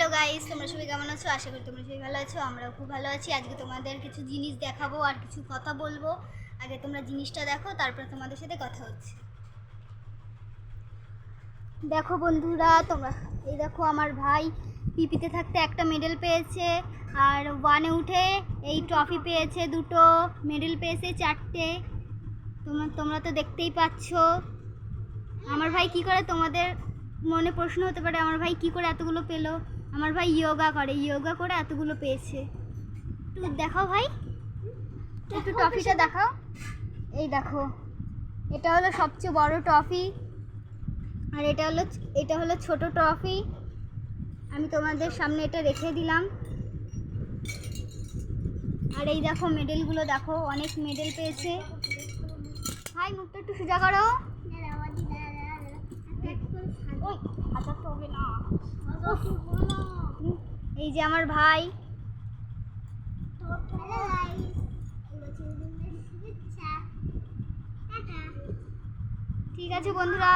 Hello guys, তোমরা সবাই কেমন আছো? আশা করি তোমরা সবাই ভালো আছো। আমরাও খুব ভালো আছি। আজকে তোমাদের কিছু জিনিস দেখাবো আর কিছু কথা বলবো। আগে তোমরা জিনিসটা দেখো, তারপর তোমাদের সাথে কথা হচ্ছে। দেখো বন্ধুরা, তোমরা এই দেখো, আমার ভাই পিপিতে থাকতে একটা মেডেল পেয়েছে, আর ওয়ানে উঠে এই ট্রফি পেয়েছে, দুটো মেডেল পেয়েছে, চারটে। তোমরা তো দেখতেই পাচ্ছ। আমার ভাই কি করে, তোমাদের মনে প্রশ্ন হতে পারে আমার ভাই কি করে এতগুলো পেলো। আমার ভাই যোগা করে এতগুলো পেয়েছে। একটু দেখাও ভাই, একটু ট্রফিটা দেখাও। এই দেখো, এটা হলো সবচেয়ে বড় ট্রফি, আর এটা হলো ছোট ট্রফি। আমি তোমাদের সামনে এটা রেখে দিলাম। আর এই দেখো মেডেলগুলো, দেখো অনেক মেডেল পেয়েছে। ভাই মুখটা একটু সোজা করো। এই যে আমার ভাই। ঠিক আছে বন্ধুরা।